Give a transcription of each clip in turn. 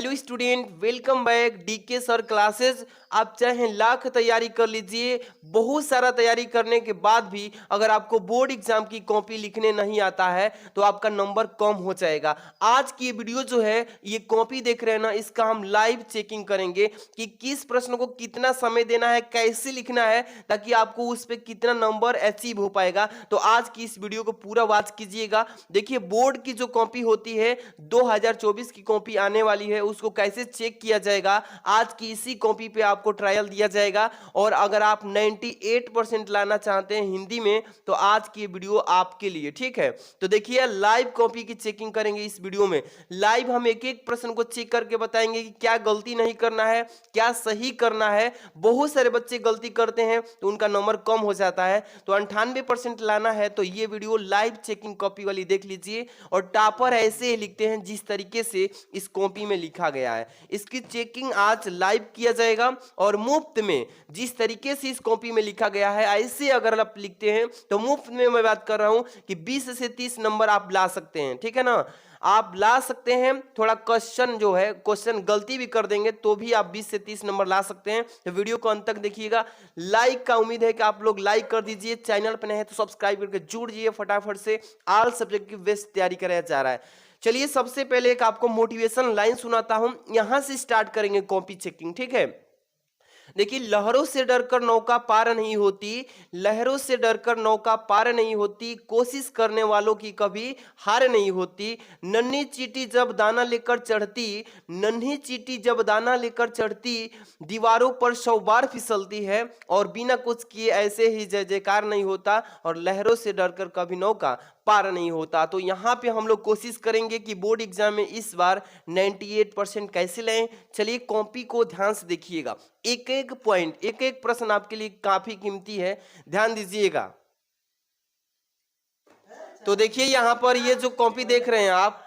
Hello student, welcome back DK sir classes. आप चाहे लाख तैयारी कर लीजिए, बहुत सारा तैयारी करने के बाद भी अगर आपको बोर्ड एग्जाम की कॉपी लिखने नहीं आता है तो आपका नंबर कम हो जाएगा। आज की ये वीडियो जो है, ये कॉपी देख रहे हैं ना, इसका हम लाइव चेकिंग करेंगे कि किस प्रश्न को कितना समय देना है, कैसे लिखना है, ताकि आपको उस पर कितना नंबर अचीव हो पाएगा। तो आज की इस वीडियो को पूरा वॉच कीजिएगा। देखिए, बोर्ड की जो कॉपी होती है 2024 की कॉपी आने वाली है, उसको कैसे चेक किया जाएगा, आज की इसी कॉपी पे आपको ट्रायल दिया जाएगा। और अगर आप 98% लाना चाहते हैं हिंदी में तो आज की वीडियो आपके लिए, ठीक है। तो देखिए, लाइव कॉपी की चेकिंग करेंगे इस वीडियो में। लाइव हम एक एक प्रश्न को चेक करके बताएंगे कि क्या गलती नहीं करना है, क्या सही करना है। बहुत सारे बच्चे गलती करते हैं तो उनका नंबर कम हो जाता है। तो 98% लाना है तो ये वीडियो लाइव चेकिंग कॉपी वाली देख लीजिए। और टॉपर ऐसे ही लिखते हैं जिस तरीके से इस कॉपी में लिखा गया है, इसकी चेकिंग आज लाइव किया जाएगा। और मुफ्त में जिस तरीके से इस कॉपी में लिखा गया है ऐसे अगर आप लिखते हैं तो मुफ्त में मैं बात कर रहा हूं कि 20 से 30 नंबर आप ला सकते हैं, ठीक है ना। आप ला सकते हैं। थोड़ा क्वेश्चन जो है, क्वेश्चन गलती भी कर देंगे तो भी आप 20 से 30 नंबर ला सकते हैं। तो वीडियो को अंत तक देखिएगा। लाइक का उम्मीद है कि आप लोग लाइक कर दीजिए, चैनल पर नए हैं तो सब्सक्राइब करके जुड़ जाइए फटाफट से। ऑल सब्जेक्ट की बेस्ट तैयारी कराया जा रहा है। चलिए, सबसे पहले एक आपको मोटिवेशन लाइन सुनाता हूं, यहां से स्टार्ट करेंगे कॉपी चेकिंग, ठीक है। देखिए, लहरों से डरकर नौका पार नहीं होती, लहरों से डरकर नौका पार नहीं होती, कोशिश करने वालों की कभी हार नहीं होती। नन्ही चींटी जब दाना लेकर चढ़ती, नन्ही चींटी जब दाना लेकर चढ़ती, दीवारों पर 100 बार फिसलती है और बिना कुछ किए ऐसे ही जय जयकार नहीं होता, और लहरों से डरकर कभी नौका पार नहीं होता। तो यहाँ पे हम लोग कोशिश करेंगे कि बोर्ड एग्जाम में इस बार 98% कैसे लें। चलिए, कॉपी को ध्यान से देखिएगा, एक एक पॉइंट, एक एक प्रश्न आपके लिए काफी कीमती है, ध्यान दीजिएगा। तो देखिए, यहाँ पर ये जो कॉपी देख रहे हैं आप,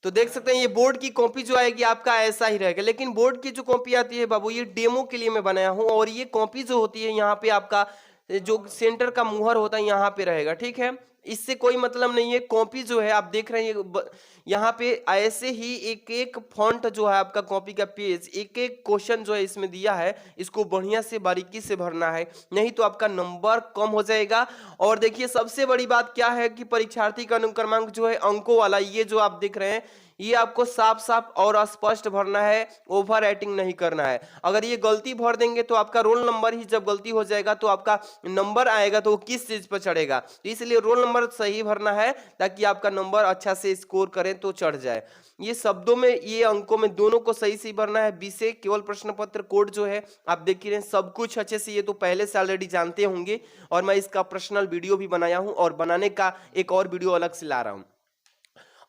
तो देख सकते हैं ये बोर्ड की कॉपी जो आएगी आपका ऐसा ही रहेगा। लेकिन बोर्ड की जो कॉपी आती है बाबू, ये डेमो के लिए मैं बनाया हूं। और ये कॉपी जो होती है यहाँ पे आपका जो सेंटर का मुहर होता है यहाँ पे रहेगा, ठीक है। इससे कोई मतलब नहीं है। कॉपी जो है आप देख रहे हैं यहाँ पे ऐसे ही एक एक फॉन्ट जो है आपका कॉपी का पेज, एक एक क्वेश्चन जो है इसमें दिया है, इसको बढ़िया से बारीकी से भरना है, नहीं तो आपका नंबर कम हो जाएगा। और देखिए, सबसे बड़ी बात क्या है कि परीक्षार्थी का अनुक्रमांक जो है अंकों वाला, ये जो आप देख रहे हैं, ये आपको साफ साफ और स्पष्ट भरना है, ओवर राइटिंग नहीं करना है। अगर ये गलती भर देंगे तो आपका रोल नंबर ही जब गलती हो जाएगा तो आपका नंबर आएगा तो वो किस चीज पर चढ़ेगा। तो इसलिए रोल नंबर सही भरना है ताकि आपका नंबर अच्छा से स्कोर करें तो चढ़ जाए। ये शब्दों में, ये अंकों में, दोनों को सही सही भरना है। विषय केवल प्रश्न पत्र कोड जो है आप देख ही रहे हैं, सब कुछ अच्छे से ये तो पहले से ऑलरेडी जानते होंगे। और मैं इसका पर्सनल वीडियो भी बनाया हूं और बनाने का एक और वीडियो अलग से ला रहा हूं।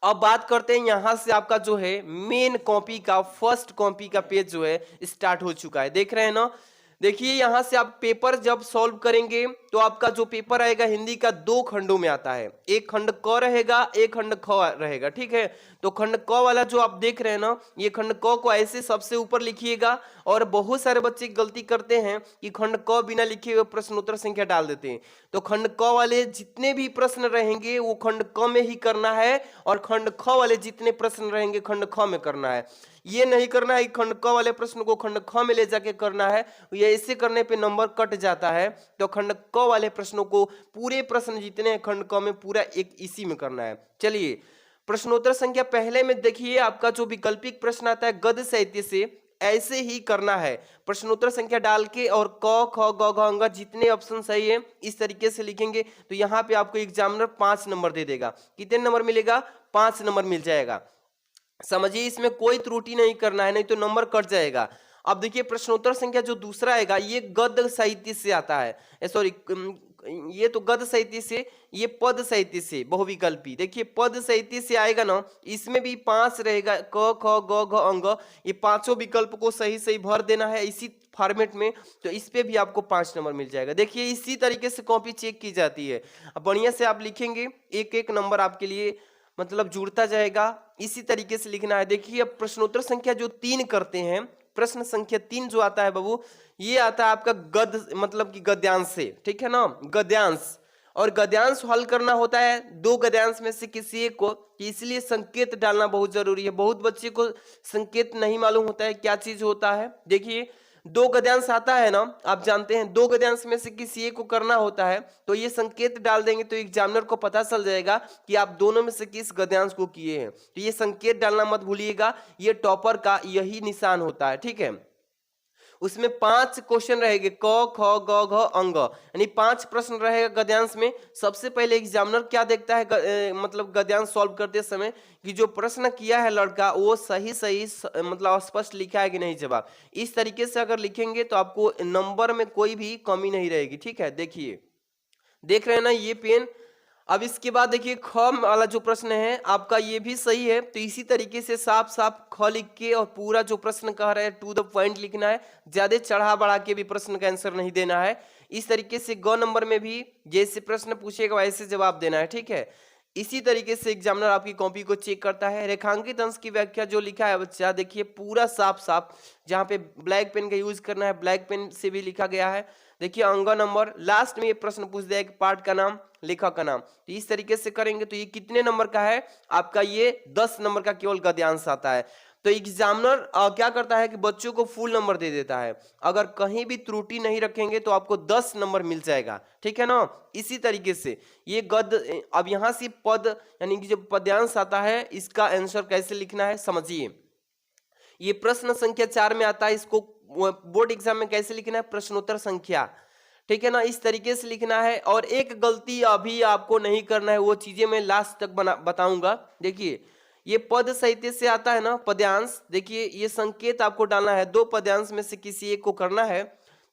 अब बात करते हैं, यहां से आपका जो है मेन कॉपी का फर्स्ट कॉपी का पेज जो है स्टार्ट हो चुका है, देख रहे हैं ना। देखिए, यहां से आप पेपर जब सॉल्व करेंगे तो आपका जो पेपर आएगा हिंदी का 2 खंडों में आता है, एक खंड क रहेगा, एक खंड ख रहेगा, ठीक है। तो खंड क वाला जो आप देख रहे हैं ना, ये खंड क को ऐसे सबसे ऊपर लिखिएगा। और बहुत सारे बच्चे गलती करते हैं कि खंड क बिना लिखे हुए प्रश्नोत्तर संख्या डाल देते हैं। तो खंड क वाले जितने भी प्रश्न रहेंगे वो खंड क में ही करना है, और खंड ख वाले जितने प्रश्न रहेंगे खंड ख में करना है। ये नहीं करना है कि खंड क वाले प्रश्न को खंड ख में ले जाके करना है, ये ऐसे करने पे नंबर कट जाता है। तो खंड क वाले प्रश्नों को, पूरे प्रश्न जितने हैं खंड क में, पूरा एक इसी में करना है। चलिए, प्रश्नोत्तर संख्या पहले में देखिए, आपका जो वैकल्पिक प्रश्न आता है गद्य साहित्य से, ऐसे ही करना है। प्रश्नोत्तर संख्या डाल के और क ख ग घ अंग जितने ऑप्शन सही है इस तरीके से लिखेंगे तो यहाँ पे आपको एग्जामिनर 5 नंबर दे देगा। कितने नंबर मिलेगा? 5 नंबर मिल जाएगा। समझिए, इसमें कोई त्रुटि नहीं करना है, नहीं तो नंबर कट जाएगा। अब देखिए, प्रश्नोत्तर संख्या जो दूसरा आएगा ये गद्य साहित्य से आता है, सॉरी, ये तो गद्य साहित्य से, ये पद साहित्य से बहुविकल्पी। देखिए, पद साहित्य से आएगा ना, इसमें भी 5 रहेगा, क ख ग घ अंग, ये पांचों विकल्प को सही सही भर देना है इसी फॉर्मेट में। तो इस पे भी आपको 5 नंबर मिल जाएगा। देखिए, इसी तरीके से कॉपी चेक की जाती है। अब बढ़िया से आप लिखेंगे, एक एक नंबर आपके लिए मतलब जुड़ता जाएगा। इसी तरीके से लिखना है। देखिए, अब प्रश्नोत्तर संख्या जो 3 करते हैं, प्रश्न संख्या 3 जो आता है बाबू, ये आता है आपका गद्य मतलब कि गद्यांश से, ठीक है ना, गद्यांश। और गद्यांश हल करना होता है दो गद्यांश में से किसी एक को, इसलिए संकेत डालना बहुत जरूरी है। बहुत बच्चे को संकेत नहीं मालूम होता है क्या चीज होता है। देखिए दो गद्यांश आता है ना, आप जानते हैं दो गद्यांश में से किसी एक को करना होता है, तो ये संकेत डाल देंगे तो एग्जामिनर को पता चल जाएगा कि आप दोनों में से किस गद्यांश को किए हैं। तो ये संकेत डालना मत भूलिएगा, ये टॉपर का यही निशान होता है, ठीक है। उसमें 5 क्वेश्चन रहेंगे, क ख ग घ अंग, यानी 5 प्रश्न रहेगा गद्यांश में। सबसे पहले एग्जामिनर क्या देखता है मतलब गद्यांश सॉल्व करते समय कि जो प्रश्न किया है लड़का वो सही मतलब स्पष्ट लिखा है कि नहीं जवाब। इस तरीके से अगर लिखेंगे तो आपको नंबर में कोई भी कमी नहीं रहेगी, ठीक है। देखिए देख रहे हैं ना ये पेन। अब इसके बाद देखिए ख वाला जो प्रश्न है आपका ये भी सही है, तो इसी तरीके से साफ साफ ख लिख के और पूरा जो प्रश्न कह रहे हैं टू द पॉइंट लिखना है, ज्यादा चढ़ा बढ़ा के भी प्रश्न का आंसर नहीं देना है। इस तरीके से ग नंबर में भी जैसे प्रश्न पूछेगा वैसे जवाब देना है, ठीक है। इसी तरीके से एग्जामिनर आपकी कॉपी को चेक करता है। रेखांकित अंश की व्याख्या जो लिखा है बच्चा देखिए पूरा साफ साफ, जहाँ पे ब्लैक पेन का यूज करना है ब्लैक पेन से भी लिखा गया है। देखिए अंग नंबर, लास्ट में ये प्रश्न पूछ दिया कि पाठ का नाम लेखक का नाम, तो इस तरीके से करेंगे तो ये कितने नंबर का है आपका, ये 10 नंबर का केवल गद्यांश आता है। तो एग्जामिनर क्या करता है कि बच्चों को फुल नंबर दे देता है, अगर कहीं भी त्रुटि नहीं रखेंगे तो आपको 10 नंबर मिल जाएगा, ठीक है ना। इसी तरीके से ये गद, अब यहां से पद यानी कि जो पद्यांश आता है इसका आंसर कैसे लिखना है समझिए। ये प्रश्न संख्या 4 में आता है, इसको बोर्ड एग्जाम में कैसे लिखना है, प्रश्नोत्तर संख्या, ठीक है ना, इस तरीके से लिखना है। और एक गलती अभी आपको नहीं करना है, वो चीजें मैं लास्ट तक बताऊंगा। देखिए ये पद साहित्य से आता है ना पद्यांश, देखिए ये संकेत आपको डालना है, दो पद्यांश में से किसी एक को करना है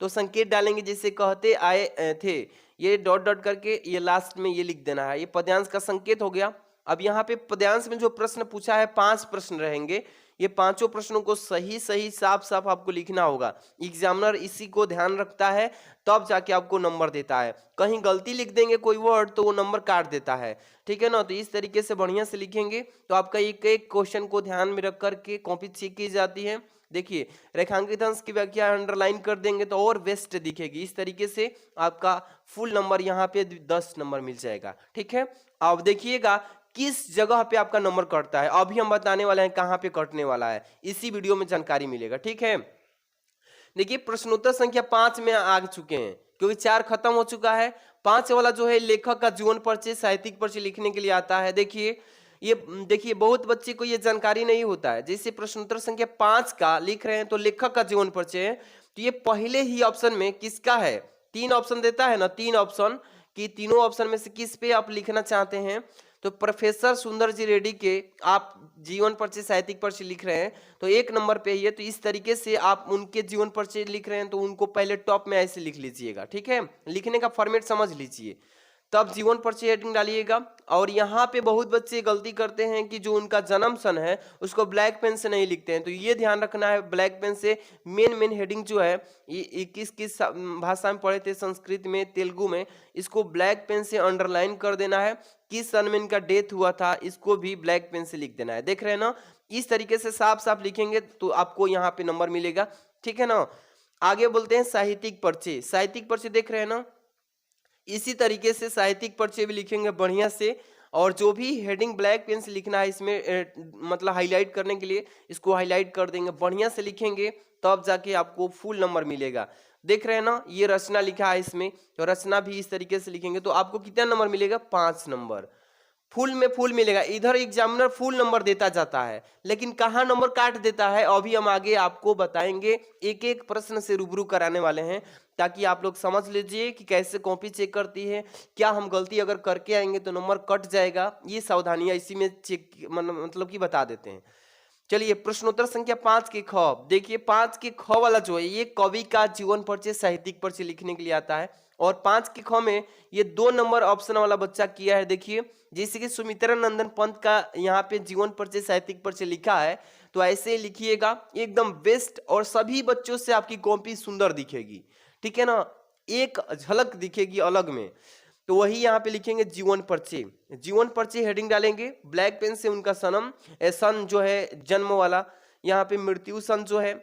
तो संकेत डालेंगे, जैसे कहते आए थे, ये डॉट डॉट करके ये लास्ट में ये लिख देना है, ये पद्यांश का संकेत हो गया। अब यहाँ पे पद्यांश में जो प्रश्न पूछा है 5 प्रश्न रहेंगे, ये पांचों प्रश्नों को सही सही साफ साफ आपको लिखना होगा। एग्जामिनर इसी को ध्यान रखता है, तब जाके आपको नंबर देता है। कहीं गलती लिख देंगे कोई वर्ड तो वो नंबर काट देता है, ठीक है ना। तो इस तरीके से बढ़िया से लिखेंगे तो आपका एक एक क्वेश्चन को ध्यान में रख करके कॉपी चेक की जाती है। देखिए रेखांकित अंश की व्याख्या अंडरलाइन कर देंगे तो और बेस्ट दिखेगी। इस तरीके से आपका फुल नंबर यहाँ पे 10 नंबर मिल जाएगा, ठीक है। अब देखिएगा किस जगह पे आपका नंबर कटता है, अभी हम बताने वाले हैं कहां पे कटने वाला है, इसी वीडियो में जानकारी मिलेगा, ठीक है। देखिए प्रश्नोत्तर संख्या 5 में आ चुके हैं क्योंकि 4 खत्म हो चुका है। 5 वाला जो है लेखक का जीवन परिचय साहित्यिक परिचय लिखने के लिए आता है। देखिए ये देखिए बहुत बच्चे को ये जानकारी नहीं होता है, जैसे प्रश्नोत्तर संख्या 5 का लिख रहे हैं तो लेखक का जीवन परिचय है, तो ये पहले ही ऑप्शन में किसका है, 3 ऑप्शन देता है ना, 3 ऑप्शन कि तीनों ऑप्शन में से किस पे आप लिखना चाहते हैं। तो प्रोफेसर सुंदर जी रेड्डी के आप जीवन परिचय साहित्यिक परिचय लिख रहे हैं तो 1 नंबर पे ही है, तो इस तरीके से आप उनके जीवन परिचय लिख रहे हैं तो उनको पहले टॉप में ऐसे लिख लीजिएगा, ठीक है। लिखने का फॉर्मेट समझ लीजिए, तब जीवन परिचय हेडिंग डालिएगा। और यहाँ पे बहुत बच्चे गलती करते हैं कि जो उनका जन्म सन है उसको ब्लैक पेन से नहीं लिखते हैं, तो ये ध्यान रखना है ब्लैक पेन से मेन हेडिंग जो है ये किस भाषा में पढ़े थे, संस्कृत में तेलुगु में, इसको ब्लैक पेन से अंडरलाइन कर देना है। किस सन में इनका डेथ हुआ था इसको भी ब्लैक पेन से लिख देना है। देख रहे हैं ना, इस तरीके से साफ साफ लिखेंगे तो आपको यहाँ पे नंबर मिलेगा, ठीक है ना। आगे बोलते हैं साहित्यिक परिचय। साहित्यिक परिचय देख रहे हैं ना, इसी तरीके से साहित्यिक परिचय भी लिखेंगे बढ़िया से, और जो भी हेडिंग ब्लैक पेन से लिखना है इसमें मतलब हाईलाइट करने के लिए इसको हाईलाइट कर देंगे, बढ़िया से लिखेंगे तब जाके आपको फुल नंबर मिलेगा। देख रहे हैं ना, ये रचना लिखा है इसमें, तो रचना भी इस तरीके से लिखेंगे तो आपको कितना नंबर मिलेगा, 5 नंबर। फुल में फुल मिलेगा। इधर एग्जामिनर फुल नंबर देता जाता है लेकिन कहाँ नंबर काट देता है अभी हम आगे आपको बताएंगे, एक एक प्रश्न से रूबरू कराने वाले हैं ताकि आप लोग समझ लीजिए कि कैसे कॉपी चेक करती है, क्या हम गलती अगर करके आएंगे तो नंबर कट जाएगा, ये सावधानियां इसी में चेक मतलब कि बता देते हैं। चलिए प्रश्नोत्तर संख्या 5 के ख, देखिए 5 के ख वाला जो है ये कवि का जीवन परिचय साहित्यिक परिचय लिखने के लिए आता है, और 5 के ख में ये 2 नंबर ऑप्शन वाला बच्चा किया है। देखिए जैसे कि सुमित्रा नंदन पंत का यहाँ पे जीवन परिचय साहित्यिक परिचय लिखा है, तो ऐसे ही लिखिएगा एकदम बेस्ट, और सभी बच्चों से आपकी कॉपी सुंदर दिखेगी, ठीक है ना, एक झलक दिखेगी अलग में। तो वही यहाँ पे लिखेंगे जीवन परिचय। जीवन परिचय हेडिंग डालेंगे ब्लैक पेन से, उनका सनम सन जो है जन्म वाला, यहाँ पे मृत्यु सन जो है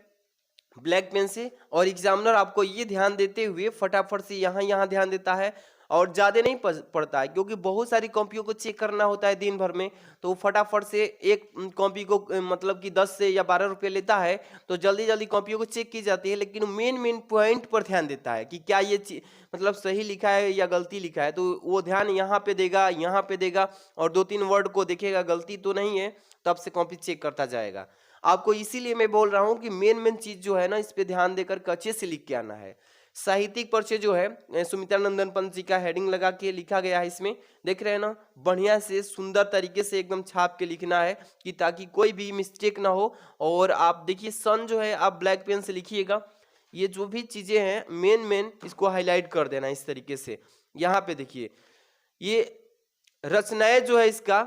ब्लैक पेन से। और एग्जामिनर आपको ये ध्यान देते हुए फटाफट से यहाँ ध्यान देता है, और ज़्यादा नहीं पड़ता है, क्योंकि बहुत सारी कॉपियों को चेक करना होता है दिन भर में, तो फटाफट से एक कॉपी को मतलब कि 10 से या 12 रुपये लेता है, तो जल्दी जल्दी कॉपियों को चेक की जाती है, लेकिन मेन पॉइंट पर ध्यान देता है कि क्या ये मतलब सही लिखा है या गलती लिखा है, तो वो ध्यान यहाँ पे देगा, यहाँ पे देगा, और 2-3 वर्ड को देखेगा गलती तो नहीं है, तब से कॉपी चेक करता जाएगा। आपको इसीलिए मैं बोल रहा हूँ कि मेन चीज जो है ना, इस पे ध्यान देकर अच्छे से लिख के आना है। साहित्यिक परिचय जो है सुमित्रानंदन पंत जी का हेडिंग लगा के लिखा गया है, इसमें देख रहे हैं ना, बढ़िया से सुंदर तरीके से एकदम छाप के लिखना है कि ताकि कोई भी मिस्टेक ना हो। और आप देखिए सन जो है आप ब्लैक पेन से लिखिएगा, ये जो भी चीजें हैं मेन इसको हाईलाइट कर देना इस तरीके से। यहाँ पे देखिए ये रचनाएं जो है इसका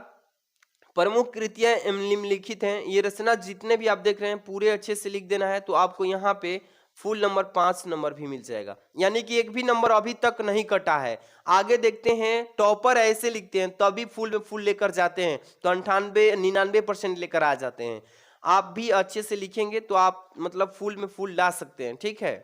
प्रमुख कृतियां निम्नलिखित हैं, ये रचना जितने भी आप देख रहे हैं पूरे अच्छे से लिख देना है, तो आपको यहाँ पे फुल नंबर 5 नंबर भी मिल जाएगा, यानी कि एक भी नंबर अभी तक नहीं कटा है। आगे देखते हैं, टॉपर ऐसे लिखते हैं तभी फुल में फुल लेकर जाते हैं, तो 98-99% लेकर आ जाते हैं। आप भी अच्छे से लिखेंगे तो आप मतलब फुल में फुल ला सकते हैं, ठीक है।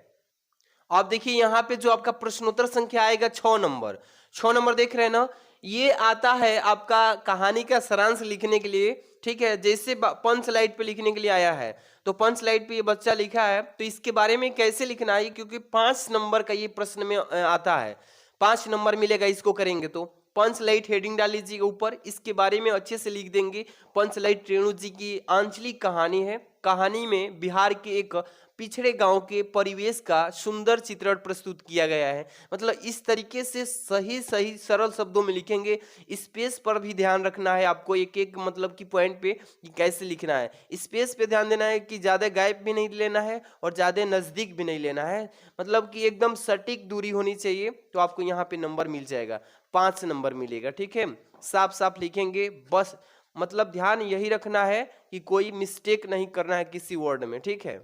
आप देखिए यहाँ पे जो आपका प्रश्नोत्तर संख्या आएगा 6 नंबर, 6 नंबर देख रहे हैं ना, ये आता है आपका कहानी का सारांश लिखने के लिए, ठीक है। जैसे पंच स्लाइड पे लिखने के लिए आया है, तो पंच स्लाइड पे ये बच्चा लिखा है, तो इसके बारे में कैसे लिखना है, क्योंकि 5 नंबर का ये प्रश्न में आता है, 5 नंबर मिलेगा इसको करेंगे तो। पंचलाइट हेडिंग डाल लीजिएगा ऊपर, इसके बारे में अच्छे से लिख देंगे। पंचलाइट रेणु जी की आंचलिक कहानी है, कहानी में बिहार के एक पिछड़े गांव के परिवेश का सुंदर चित्रण प्रस्तुत किया गया है। मतलब इस तरीके से सही सही सरल शब्दों में लिखेंगे। स्पेस पर भी ध्यान रखना है आपको, एक एक मतलब की पॉइंट पे कि कैसे लिखना है। स्पेस पे ध्यान देना है कि ज़्यादा गैप भी नहीं लेना है और ज़्यादा नज़दीक भी नहीं लेना है, मतलब कि एकदम सटीक दूरी होनी चाहिए, तो आपको यहाँ पे नंबर मिल जाएगा, 5 नंबर मिलेगा, ठीक है। साफ साफ लिखेंगे बस, मतलब ध्यान यही रखना है कि कोई मिस्टेक नहीं करना है किसी वर्ड में, ठीक है।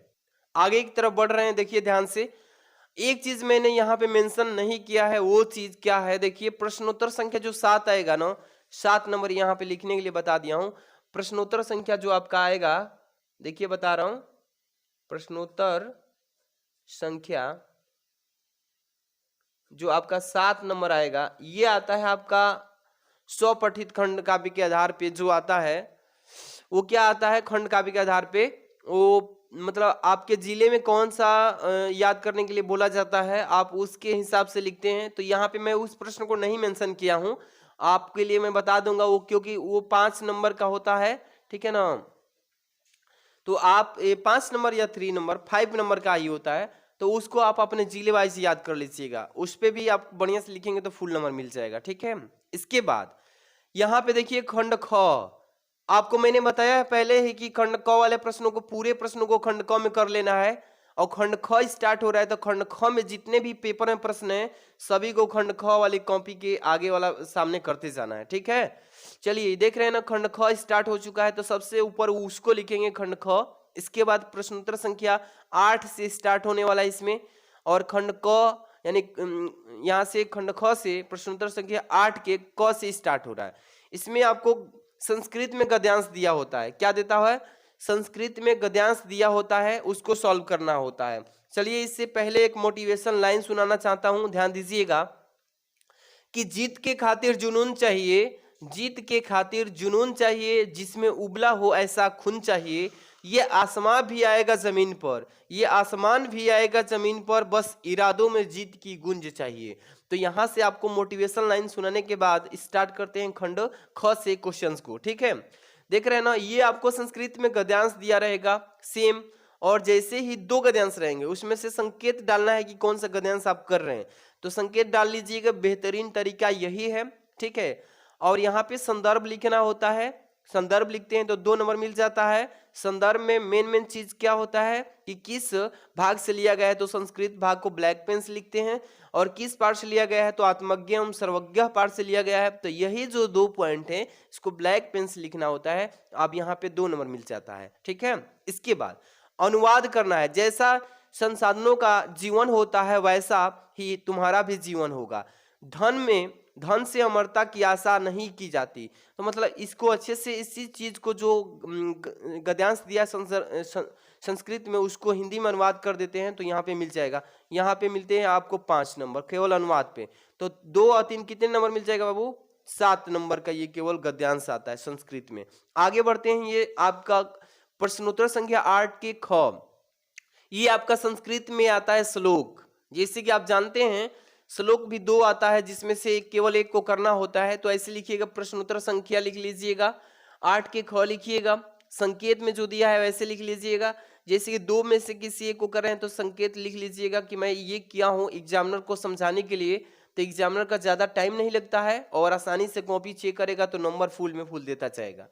आगे की तरफ बढ़ रहे हैं, देखिए ध्यान से। एक चीज मैंने यहाँ पे मेंशन नहीं किया है, वो चीज क्या है, देखिए प्रश्नोत्तर संख्या जो 7 आएगा ना, 7 नंबर यहाँ पे लिखने के लिए बता दिया हूँ। प्रश्नोत्तर संख्या जो आपका आएगा, देखिए बता रहा हूँ, प्रश्नोत्तर संख्या जो आपका 7 नंबर आएगा, ये आता है आपका स्वपठित खंड काव्य के आधार पे। जो आता है वो क्या आता है, खंड काव्य के आधार पे, वो मतलब आपके जिले में कौन सा याद करने के लिए बोला जाता है, आप उसके हिसाब से लिखते हैं। तो यहाँ पे मैं उस प्रश्न को नहीं मेंशन किया हूँ, आपके लिए मैं बता दूंगा वो, क्योंकि वो 5 नंबर का होता है, ठीक है ना। तो आप 5 नंबर या 3 नंबर 5 नंबर का ही होता है, तो उसको आप अपने जिले वाइज याद कर लीजिएगा, उस पर भी आप बढ़िया से लिखेंगे तो फुल नंबर मिल जाएगा, ठीक है। इसके बाद यहाँ पे देखिए खंड ख, आपको मैंने बताया है पहले ही कि खंड क वाले प्रश्नों को, पूरे प्रश्नों को खंड क में कर लेना है, और खंड ख स्टार्ट हो रहा है तो खंड ख में जितने भी पेपर में प्रश्न है सभी को खंड ख वाली कॉपी के आगे वाला सामने करते जाना है, ठीक है। चलिए देख रहे हैं ना, खंड ख स्टार्ट हो चुका है, तो सबसे ऊपर उसको लिखेंगे खंड ख। इसके बाद प्रश्नोत्तर संख्या 8 से स्टार्ट होने वाला है इसमें, और खंड क यानी यहाँ से खंड ख से प्रश्नोत्तर संख्या 8 के क से स्टार्ट हो रहा है। इसमें आपको संस्कृत में गद्यांश दिया होता है, क्या देता है, संस्कृत में गद्यांश दिया होता है, उसको सॉल्व करना होता है। चलिए इससे पहले एक मोटिवेशन लाइन सुनाना चाहता हूं, ध्यान दीजिएगा कि जीत के खातिर जुनून चाहिए, जीत के खातिर जुनून चाहिए, जिसमें उबला हो ऐसा खून चाहिए, ये आसमां भी आएगा जमीन पर, ये आसमान भी आएगा जमीन पर, बस इरादों में जीत की गुंज चाहिए। तो यहाँ से आपको मोटिवेशन लाइन सुनाने के बाद स्टार्ट करते हैं खंड ख से क्वेश्चंस को, ठीक है। देख रहे हैं ना, ये आपको संस्कृत में गद्यांश दिया रहेगा सेम, और जैसे ही 2 गद्यांश रहेंगे उसमें से संकेत डालना है कि कौन सा गद्यांश आप कर रहे हैं, तो संकेत डाल लीजिएगा, बेहतरीन तरीका यही है, ठीक है। और यहाँ पे संदर्भ लिखना होता है, संदर्भ लिखते हैं तो 2 नंबर मिल जाता है। संदर्भ में मेन चीज क्या होता है कि किस भाग से लिया गया है, तो संस्कृत भाग को ब्लैक पेन से लिखते हैं, और किस पार्ट से लिया गया है तो आत्मज्ञ एवं सर्वज्ञ पार्ट से लिया गया है। तो यही जो 2 पॉइंट है इसको ब्लैक पेन से लिखना होता है, अब यहाँ पे 2 नंबर मिल जाता है, ठीक है। इसके बाद अनुवाद करना है, जैसा संसाधनों का जीवन होता है वैसा ही तुम्हारा भी जीवन होगा, धन से अमरता की आशा नहीं की जाती। तो मतलब इसको अच्छे से, इसी चीज को जो गद्यांश दिया संस्कृत में उसको हिंदी में अनुवाद कर देते हैं तो यहाँ पे मिल जाएगा। यहाँ पे मिलते हैं आपको 5 नंबर केवल अनुवाद पे। तो 2 और 3 कितने नंबर मिल जाएगा बाबू? 7 नंबर का ये केवल गद्यांश आता है संस्कृत में। आगे बढ़ते हैं, ये आपका प्रश्नोत्तर संख्या 8 के ख, ये आपका संस्कृत में आता है श्लोक। जैसे कि आप जानते हैं श्लोक भी 2 आता है जिसमें से केवल एक को करना होता है, तो ऐसे लिखिएगा, प्रश्नोत्तर संख्या लिख लीजिएगा, 8 के ख लिखिएगा, संकेत में जो दिया है वैसे लिख लीजिएगा। जैसे कि 2 में से किसी एक को कर रहे हैं तो संकेत लिख लीजिएगा कि मैं ये किया हूँ एग्जामिनर को समझाने के लिए, तो एग्जामिनर का ज़्यादा टाइम नहीं लगता है और आसानी से कॉपी चेक करेगा तो नंबर फुल में फुल देता जाएगा।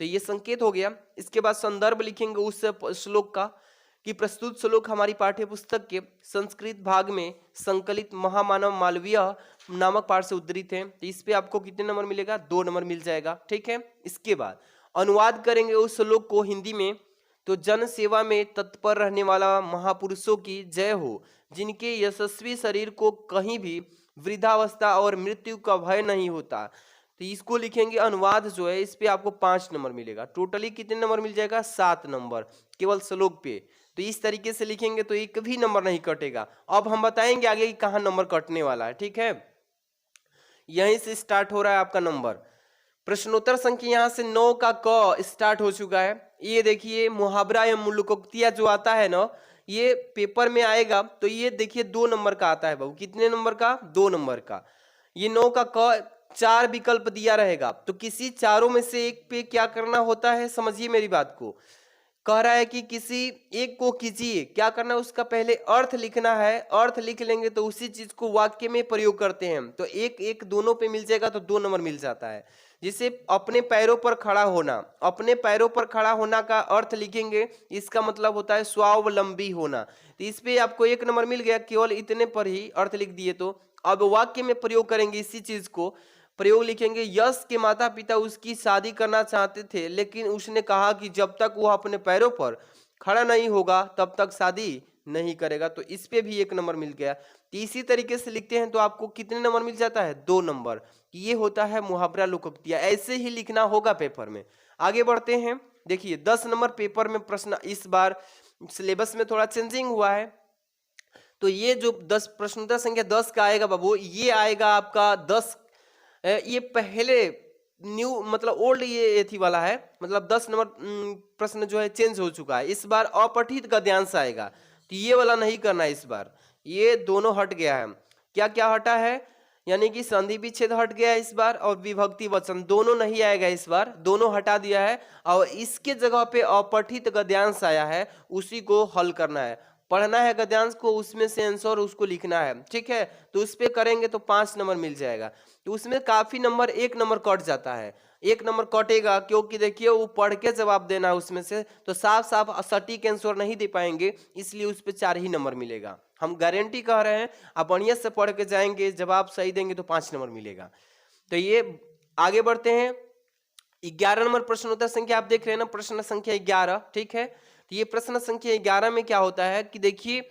तो ये संकेत हो गया। इसके बाद संदर्भ लिखेंगे उस श्लोक का कि प्रस्तुत श्लोक हमारी पाठ्य पुस्तक के संस्कृत भाग में संकलित महामानव मालवीय नामक पाठ से उद्धृत है। तो इस पे आपको कितने नंबर मिलेगा? 2 नंबर मिल जाएगा, ठीक है। इसके बाद अनुवाद करेंगे उस श्लोक को हिंदी में, तो जन सेवा में तत्पर रहने वाला महापुरुषों की जय हो, जिनके यशस्वी शरीर को कहीं भी वृद्धावस्था और मृत्यु का भय नहीं होता। तो इसको लिखेंगे अनुवाद जो है, इस पे आपको 5 नंबर मिलेगा। टोटली कितने नंबर मिल जाएगा? 7 नंबर केवल श्लोक पे। तो इस तरीके से लिखेंगे तो एक भी नंबर नहीं कटेगा। अब हम बताएंगे आगे कि कहाँ नंबर कटने वाला है, ठीक है। यहीं से स्टार्ट हो रहा है आपका नंबर। प्रश्नोत्तर संख्या यहाँ से 9 का क स्टार्ट हो चुका है। ये देखिए मुहावरा या मूल्योक्तियां जो आता है ना, ये पेपर में आएगा तो ये देखिए 2 नंबर का आता है बाबू। कितने नंबर का? 2 नंबर का। ये 9 का क 4 विकल्प दिया रहेगा, तो किसी चारों में से एक पे क्या करना होता है, समझिए मेरी बात को। कह रहा है कि किसी एक को कीजिए, क्या करना है, उसका पहले अर्थ लिखना है। अर्थ लिख लेंगे तो उसी चीज को वाक्य में प्रयोग करते हैं, तो एक एक दोनों पे मिल जाएगा तो 2 नंबर मिल जाता है। जिसे अपने पैरों पर खड़ा होना, अपने पैरों पर खड़ा होना का अर्थ लिखेंगे, इसका मतलब होता है स्वावलंबी होना। तो इस पे आपको 1 नंबर मिल गया, केवल इतने पर ही अर्थ लिख दिए। तो अब वाक्य में प्रयोग करेंगे इसी चीज को। प्रयोग लिखेंगे, यश के माता पिता उसकी शादी करना चाहते थे, लेकिन उसने कहा कि जब तक वह अपने पैरों पर खड़ा नहीं होगा तब तक शादी नहीं करेगा। तो इस पे भी 1 नंबर मिल गया। तो इसी तरीके से लिखते हैं तो आपको कितने नंबर मिल जाता है? 2 नंबर। ये होता है मुहावरा लोकोक्तियां, ऐसे ही लिखना होगा पेपर में। आगे बढ़ते हैं, देखिए 10 नंबर पेपर में प्रश्न इस बार सिलेबस में थोड़ा चेंजिंग हुआ है। तो ये जो 10 प्रश्नोत्तर संख्या 10 का आएगा बाबू, ये आएगा आपका 10, ये पहले न्यू मतलब ओल्ड ये थी वाला है, मतलब 10 नंबर प्रश्न जो है चेंज हो चुका है। इस बार अपठित गद्यांश आएगा, तो ये वाला नहीं करना है इस बार, ये दोनों हट गया है। क्या क्या हटा है? यानी कि संधि विच्छेद हट गया है इस बार, और विभक्ति वचन दोनों नहीं आएगा इस बार, दोनों हटा दिया है। और इसके जगह पे अपठित गद्यांश आया है, उसी को हल करना है। पढ़ना है गद्यांश को, उसमें से आंसर उसको लिखना है, ठीक है। तो उस पे करेंगे तो 5 नंबर मिल जाएगा। तो उसमें काफी नंबर 1 नंबर कट जाता है, 1 नंबर कटेगा, क्योंकि देखिए वो पढ़ के जवाब देना है उसमें से, तो साफ साफ सटीक आंसर नहीं दे पाएंगे, इसलिए उस पर 4 ही नंबर मिलेगा। हम गारंटी कह रहे हैं, आप बढ़िया से पढ़ के जाएंगे, जवाब सही देंगे तो 5 नंबर मिलेगा। तो ये आगे बढ़ते हैं, 11 नंबर प्रश्नोत्तर संख्या आप देख रहे हैं ना, प्रश्न संख्या 11, ठीक है। तो ये प्रश्न संख्या 11 में क्या होता है कि देखिए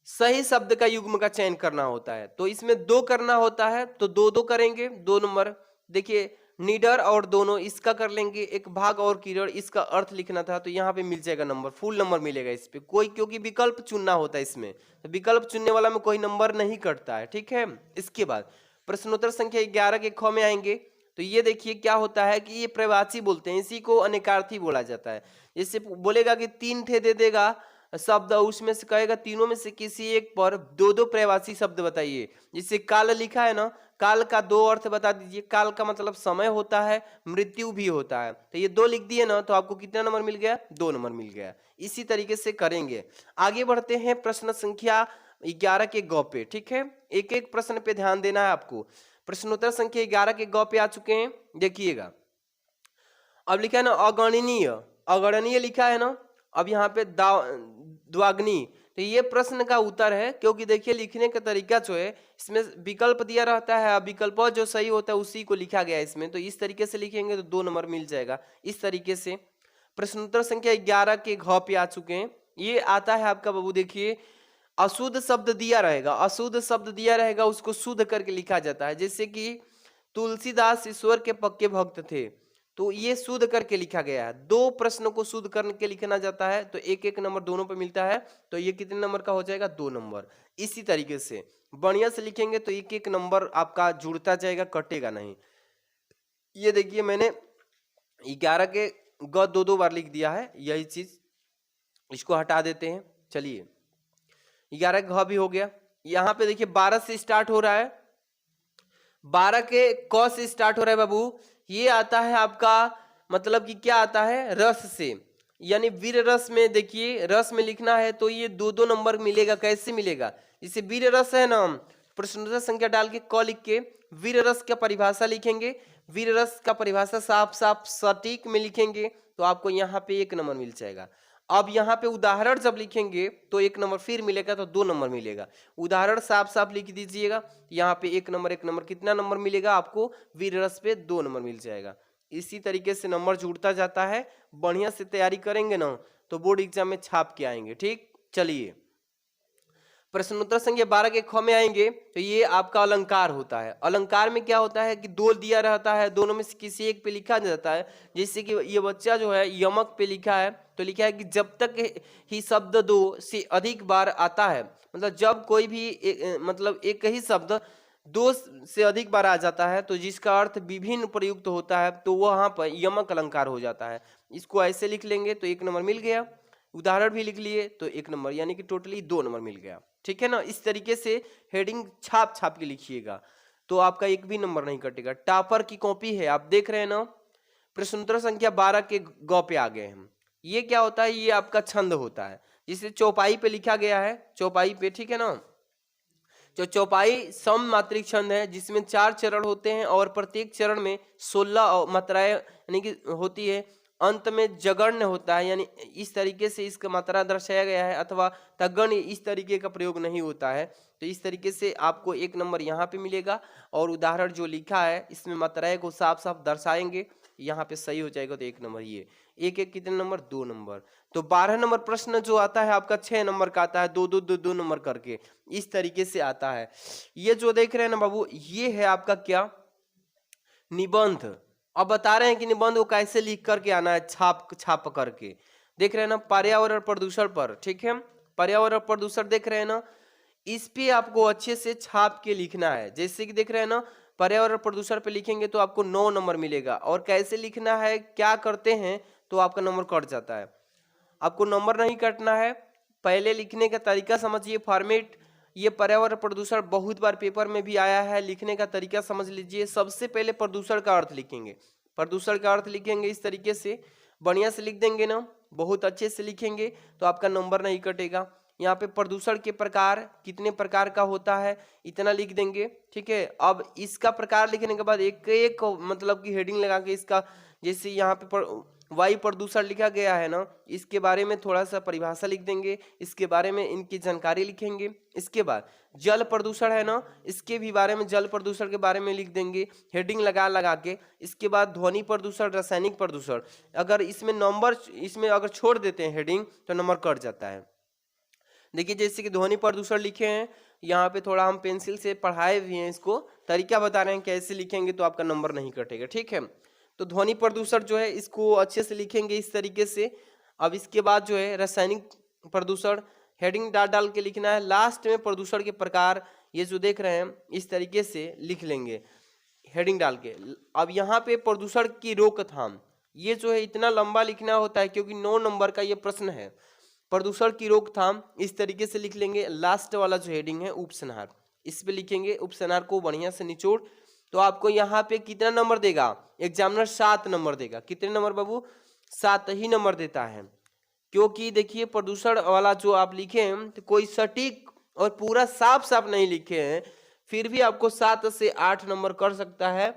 सही शब्द का युग्म का चयन करना होता है, तो इसमें 2 करना होता है, तो 2 करेंगे, 2 नंबर। देखिए निडर और दोनों इसका कर लेंगे, एक भाग और किरण इसका अर्थ लिखना था, तो यहाँ पे मिल जाएगा नंबर, फुल नंबर मिलेगा इस पे। कोई क्योंकि विकल्प चुनना होता है इसमें, तो विकल्प चुनने वाला में कोई नंबर नहीं कटता है, ठीक है। इसके बाद प्रश्नोत्तर संख्या 11 के ख में आएंगे, तो ये देखिए क्या होता है कि ये प्रवाची बोलते हैं, इसी को अनेकार्थी बोला जाता है। जैसे बोलेगा कि 3 ठे दे देगा शब्द, उसमें से कहेगा तीनों में से किसी एक पर 2 प्रवासी शब्द बताइए। जैसे काल लिखा है ना, काल का 2 अर्थ बता दीजिए। काल का मतलब समय होता है, मृत्यु भी होता है, तो ये 2 लिख दिए ना, तो आपको कितना नंबर मिल गया? 2 नंबर मिल गया। इसी तरीके से करेंगे। आगे बढ़ते हैं प्रश्न संख्या 11 के ग पे, ठीक है। एक एक प्रश्न पे ध्यान देना है आपको। प्रश्नोत्तर संख्या 11 के ग पे आ चुके हैं, देखिएगा। अब लिखा है ना अगणनीय, अगणनीय लिखा है ना, अब यहाँ पे द्वाग्नी, तो ये प्रश्न का उत्तर है, क्योंकि देखिए लिखने का तरीका जो है इसमें विकल्प दिया रहता है, विकल्प जो सही होता है उसी को लिखा गया है इसमें, तो इस तरीके से लिखेंगे तो 2 नंबर मिल जाएगा। इस तरीके से प्रश्नोत्तर संख्या 11 के घ पे आ चुके हैं। ये आता है आपका बाबू, देखिए अशुद्ध शब्द दिया रहेगा, अशुद्ध शब्द दिया रहेगा, उसको शुद्ध करके लिखा जाता है। जैसे कि तुलसीदास ईश्वर के पक्के भक्त थे, तो ये शुद्ध करके लिखा गया है। 2 प्रश्नों को शुद्ध करके लिखना जाता है तो 1-1 नंबर दोनों पे मिलता है, तो ये कितने नंबर का हो जाएगा, 2 नंबर। इसी तरीके से बढ़िया से लिखेंगे तो 1-1 नंबर आपका जुड़ता जाएगा, कटेगा नहीं। ये देखिए मैंने 11 के ग 2-2 बार लिख दिया है, यही चीज, इसको हटा देते हैं। चलिए 11 का घ भी हो गया। यहाँ पे देखिए 12 से स्टार्ट हो रहा है, 12 के क से स्टार्ट हो रहा है बाबू। ये आता है आपका मतलब कि क्या आता है, रस से, यानी वीर रस में। देखिए रस में लिखना है तो ये 2-2 नंबर मिलेगा। कैसे मिलेगा, जैसे वीर रस है ना, प्रश्नोत्तर संख्या डाल के क लिख के वीर रस का परिभाषा लिखेंगे। वीर रस का परिभाषा साफ साफ सटीक में लिखेंगे तो आपको यहाँ पे 1 नंबर मिल जाएगा। अब यहाँ पे उदाहरण जब लिखेंगे तो 1 नंबर फिर मिलेगा, तो 2 नंबर मिलेगा। उदाहरण साफ साफ लिख दीजिएगा, यहाँ पे 1 नंबर 1 नंबर कितना नंबर मिलेगा आपको, वीर रस पे 2 नंबर मिल जाएगा। इसी तरीके से नंबर जुड़ता जाता है। बढ़िया से तैयारी करेंगे ना तो बोर्ड एग्जाम में छाप के आएंगे। ठीक, चलिए प्रश्नोत्तर संख्या 12 के ख में आएंगे तो ये आपका अलंकार होता है। अलंकार में क्या होता है कि 2 दिया रहता है, दोनों में से किसी एक पे लिखा जाता है। जैसे कि ये बच्चा जो है यमक पे लिखा है तो लिखा है कि जब तक ही शब्द 2 से अधिक बार आता है, मतलब जब कोई भी मतलब एक ही शब्द 2 से अधिक बार आ जाता है तो जिसका अर्थ विभिन्न प्रयुक्त होता है तो वहां पर यमक अलंकार हो जाता है। इसको ऐसे लिख लेंगे तो 1 नंबर मिल गया। उदाहरण भी लिख लिए तो 1 नंबर, यानी कि टोटली 2 नंबर मिल गया। ठीक है ना, इस तरीके से हेडिंग छाप छाप के लिखिएगा तो आपका 1 भी नंबर नहीं कटेगा। टॉपर की कॉपी है, आप देख रहे हैं ना। प्रश्नोत्तर संख्या 12 के ग पे आ गए हम। ये क्या होता है, ये आपका छंद होता है, जिसे चौपाई पे लिखा गया है, चौपाई पे। ठीक है ना, जो चौपाई सममात्रिक छंद है जिसमें 4 चरण होते हैं और प्रत्येक चरण में 16 मात्राएं यानी कि होती है। अंत में जगण्य होता है, यानी इस तरीके से इसका मात्रा दर्शाया गया है, अथवा तगण्य इस तरीके का प्रयोग नहीं होता है। तो इस तरीके से आपको 1 नंबर यहाँ पे मिलेगा। और उदाहरण जो लिखा है इसमें मात्राएं को साफ साफ दर्शाएंगे, यहाँ पे सही हो जाएगा तो 1 नंबर। ये 1-1 कितने नंबर, 2 नंबर। तो 12 नंबर प्रश्न जो आता है आपका 6 नंबर का आता है, 2-2-2-2 नंबर करके इस तरीके से आता है। ये जो देख रहे हैं ना बाबू, ये है आपका क्या, निबंध। अब बता रहे हैं कि निबंध को कैसे लिख करके आना है, छाप छाप करके। देख रहे हैं ना, पर्यावरण प्रदूषण पर। ठीक है, पर्यावरण प्रदूषण देख रहे हैं ना, इस पे आपको अच्छे से छाप के लिखना है। जैसे कि देख रहे हैं ना, पर्यावरण प्रदूषण पे लिखेंगे तो आपको 9 नंबर मिलेगा। और कैसे लिखना है, क्या करते हैं तो आपका नंबर कट जाता है। आपको नंबर नहीं कटना है, पहले लिखने का तरीका समझिए, फॉर्मेट। ये पर्यावरण प्रदूषण बहुत बार पेपर में भी आया है, लिखने का तरीका समझ लीजिए। सबसे पहले प्रदूषण का अर्थ लिखेंगे, प्रदूषण का अर्थ लिखेंगे इस तरीके से, बढ़िया से लिख देंगे ना, बहुत अच्छे से लिखेंगे तो आपका नंबर नहीं कटेगा। यहाँ पे प्रदूषण के प्रकार कितने प्रकार का होता है इतना लिख देंगे। ठीक है, अब इसका प्रकार लिखने के बाद एक एक मतलब कि हेडिंग लगा के इसका, जैसे यहाँ पे वायु प्रदूषण लिखा गया है ना, इसके बारे में थोड़ा सा परिभाषा लिख देंगे, इसके बारे में इनकी जानकारी लिखेंगे। इसके बाद जल प्रदूषण है ना, इसके भी बारे में, जल प्रदूषण के बारे में लिख देंगे हेडिंग लगा लगा के। इसके बाद ध्वनि प्रदूषण, रासायनिक प्रदूषण, अगर इसमें नंबर, इसमें अगर छोड़ देते हैं हेडिंग तो नंबर कट जाता है। देखिए जैसे कि ध्वनि प्रदूषण लिखे हैं, यहाँ पे थोड़ा हम पेंसिल से पढ़ाए भी हैं, इसको तरीका बता रहे हैं कैसे लिखेंगे तो आपका नंबर नहीं कटेगा। ठीक है, तो ध्वनि प्रदूषण जो है इसको अच्छे से लिखेंगे इस तरीके से। अब इसके बाद जो है रासायनिक प्रदूषण, हेडिंग डाल डाल के लिखना है। लास्ट में प्रदूषण के प्रकार, ये जो देख रहे हैं इस तरीके से लिख लेंगे हेडिंग डाल के। अब यहाँ पे प्रदूषण की रोकथाम, ये जो है इतना लंबा लिखना होता है क्योंकि 9 नंबर का ये प्रश्न है। प्रदूषण की रोकथाम इस तरीके से लिख लेंगे। लास्ट वाला जो हेडिंग है उपसंहार, इस पे लिखेंगे उपसंहार को बढ़िया से निचोड़। तो आपको यहाँ पे कितना नंबर देगा एग्जामिनर, 7 नंबर देगा। कितने नंबर बाबू, 7 ही नंबर देता है। क्योंकि देखिए प्रदूषण वाला जो आप लिखे हैं तो कोई सटीक और पूरा साफ साफ नहीं लिखे हैं, फिर भी आपको 7 से 8 नंबर कर सकता है।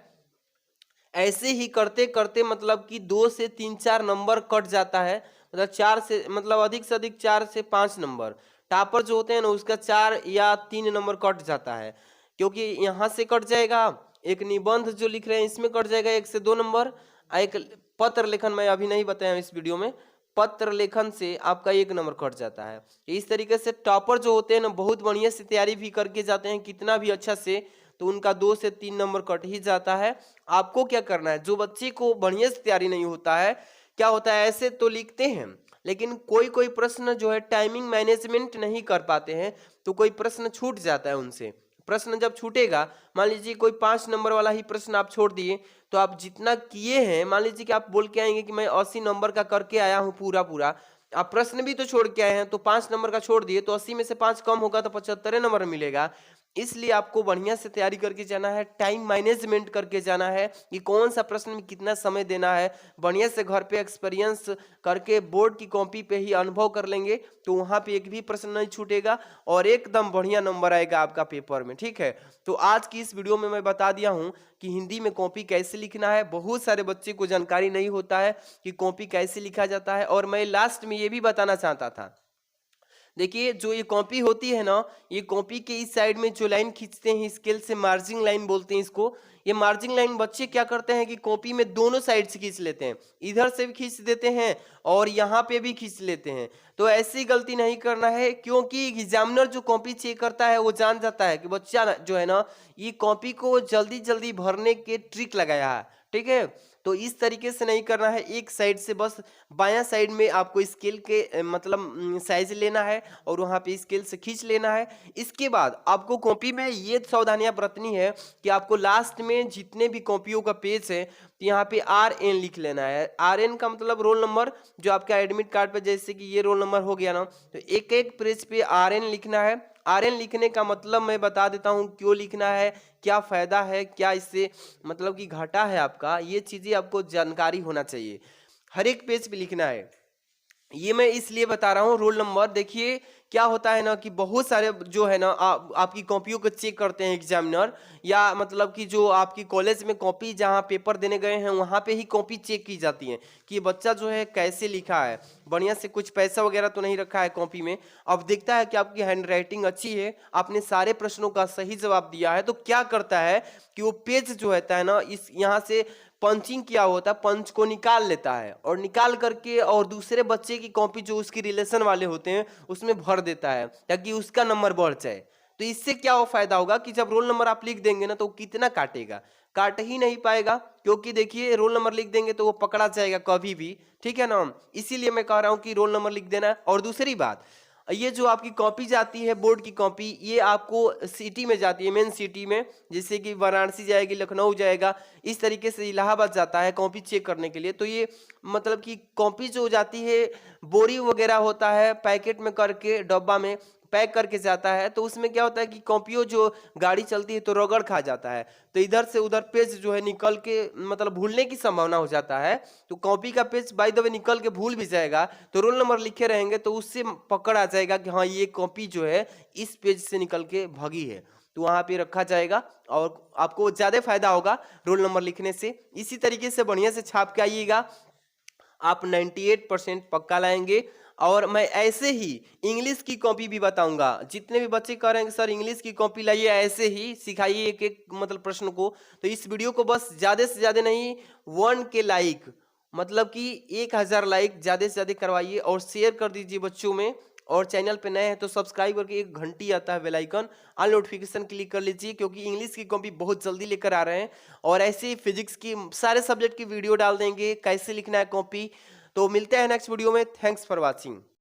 ऐसे ही करते करते मतलब कि 2 से 3-4 नंबर कट जाता है, मतलब 4 से, मतलब अधिक से अधिक 4 से 5 नंबर। टॉपर जो होते हैं ना उसका 4 या 3 नंबर कट जाता है, क्योंकि यहाँ से कट जाएगा। एक निबंध जो लिख रहे हैं इसमें कट जाएगा 1 से 2 नंबर। एक पत्र लेखन मैं अभी नहीं बताया इस वीडियो में, पत्र लेखन से आपका 1 नंबर कट जाता है। इस तरीके से टॉपर जो होते हैं ना बहुत बढ़िया से तैयारी भी करके जाते हैं, कितना भी अच्छा से तो उनका 2 से 3 नंबर कट ही जाता है। आपको क्या करना है, जो बच्चे को बढ़िया से तैयारी नहीं होता है, क्या होता है ऐसे तो लिखते हैं लेकिन कोई कोई प्रश्न जो है टाइमिंग मैनेजमेंट नहीं कर पाते हैं, तो कोई प्रश्न छूट जाता है उनसे। प्रश्न जब छूटेगा, मान लीजिए कोई 5 नंबर वाला ही प्रश्न आप छोड़ दिए, तो आप जितना किए हैं, मान लीजिए कि आप बोल के आएंगे कि मैं 80 नंबर का करके आया हूँ पूरा पूरा, आप प्रश्न भी तो छोड़ के आए हैं, तो 5 नंबर का छोड़ दिए तो 80 में से 5 कम होगा तो 75 नंबर मिलेगा। इसलिए आपको बढ़िया से तैयारी करके जाना है, टाइम मैनेजमेंट करके जाना है कि कौन सा प्रश्न में कितना समय देना है। बढ़िया से घर पे एक्सपीरियंस करके बोर्ड की कॉपी पे ही अनुभव कर लेंगे, तो वहाँ पे एक भी प्रश्न नहीं छूटेगा और एकदम बढ़िया नंबर आएगा आपका पेपर में। ठीक है, तो आज की इस वीडियो में मैं बता दिया हूँ कि हिंदी में कॉपी कैसे लिखना है। बहुत सारे बच्चे को जानकारी नहीं होता है कि कॉपी कैसे लिखा जाता है। और मैं लास्ट में ये भी बताना चाहता था, देखिए जो ये कॉपी होती है ना, ये कॉपी के इस साइड में जो लाइन खींचते हैं स्केल से, मार्जिंग लाइन बोलते हैं इसको। ये मार्जिंग लाइन बच्चे क्या करते हैं कि कॉपी में दोनों साइड से खींच लेते हैं, इधर से भी खींच देते हैं और यहाँ पे भी खींच लेते हैं। तो ऐसी गलती नहीं करना है, क्योंकि एग्जामिनर जो कॉपी चेक करता है वो जान जाता है कि बच्चा जो है ना, ये कॉपी को जल्दी जल्दी भरने के ट्रिक लगाया है। ठीक है, तो इस तरीके से नहीं करना है, एक साइड से बस बायां साइड में आपको स्केल के मतलब साइज लेना है और वहां पे स्केल से खींच लेना है। इसके बाद आपको कॉपी में ये सावधानियां बरतनी है कि आपको लास्ट में जितने भी कॉपियों का पेज है, तो यहाँ पे RN लिख लेना है। RN का मतलब रोल नंबर, जो आपका एडमिट कार्ड पे जैसे कि ये रोल नंबर हो गया ना, तो एक एक पेज पे RN लिखना है। RN लिखने का मतलब मैं बता देता हूँ क्यों लिखना है, क्या फायदा है, क्या इससे मतलब कि घाटा है आपका, ये चीजें आपको जानकारी होना चाहिए। हर एक पेज पे लिखना है। ये मैं इसलिए बता रहा हूँ रोल नंबर। देखिए क्या होता है ना कि बहुत सारे जो है ना आपकी कॉपियों को चेक करते हैं एग्जामिनर, या मतलब कि जो आपकी कॉलेज में कॉपी जहाँ पेपर देने गए हैं वहाँ पे ही कॉपी चेक की जाती है कि ये बच्चा जो है कैसे लिखा है, बढ़िया से कुछ पैसा वगैरह तो नहीं रखा है कॉपी में। अब देखता है कि आपकी हैंड राइटिंग अच्छी है, आपने सारे प्रश्नों का सही जवाब दिया है, तो क्या करता है कि वो पेज जो होता है ना, इस यहाँ से पंचिंग किया होता है, पंच को निकाल लेता है और निकाल करके और दूसरे बच्चे की कॉपी जो उसकी रिलेशन वाले होते हैं उसमें भर देता है ताकि उसका नंबर बढ़ जाए। तो इससे क्या हो फायदा होगा कि जब रोल नंबर आप लिख देंगे ना, तो कितना काटेगा, काट ही नहीं पाएगा, क्योंकि देखिए रोल नंबर लिख देंगे तो वो पकड़ा जाएगा कभी भी। ठीक है ना, इसीलिए मैं कह रहा हूँ कि रोल नंबर लिख देना। और दूसरी बात, ये जो आपकी कॉपी जाती है बोर्ड की कॉपी, ये आपको सिटी में जाती है, मेन सिटी में, जैसे कि वाराणसी जाएगी, लखनऊ जाएगा, इस तरीके से इलाहाबाद जाता है कॉपी चेक करने के लिए। तो ये मतलब कि कॉपी जो जाती है, बोरी वगैरह होता है, पैकेट में करके डब्बा में पैक करके जाता है, तो उसमें क्या होता है कि कॉपियों जो गाड़ी चलती है तो रगड़ खा जाता है, तो इधर से उधर पेज जो है निकल के मतलब भूलने की संभावना हो जाता है। तो कॉपी का पेज बाय द वे निकल के भूल भी जाएगा, तो रोल नंबर लिखे रहेंगे तो उससे पकड़ आ जाएगा कि हाँ ये कॉपी जो है इस पेज से निकल के भागी है, तो वहां पे रखा जाएगा और आपको ज्यादा फायदा होगा रोल नंबर लिखने से। इसी तरीके से बढ़िया से छाप के आइएगा, आप 98% पक्का लाएंगे। और मैं ऐसे ही इंग्लिश की कॉपी भी बताऊंगा, जितने भी बच्चे कह रहे हैं कि सर इंग्लिश की कॉपी लाइए, ऐसे ही सिखाइए एक एक मतलब प्रश्न को। तो इस वीडियो को बस ज़्यादा से ज़्यादा नहीं, 1K लाइक, मतलब कि 1000 लाइक ज़्यादा से ज़्यादा करवाइए और शेयर कर दीजिए बच्चों में। और चैनल पे नए हैं तो सब्सक्राइब करके एक घंटी आता है bell icon, all notification click कर लीजिए, क्योंकि इंग्लिश की कॉपी बहुत जल्दी लेकर आ रहे हैं। और ऐसे ही फिजिक्स की सारे सब्जेक्ट की वीडियो डाल देंगे, कैसे लिखना है कॉपी। तो मिलते हैं नेक्स्ट वीडियो में। Thanks for watching.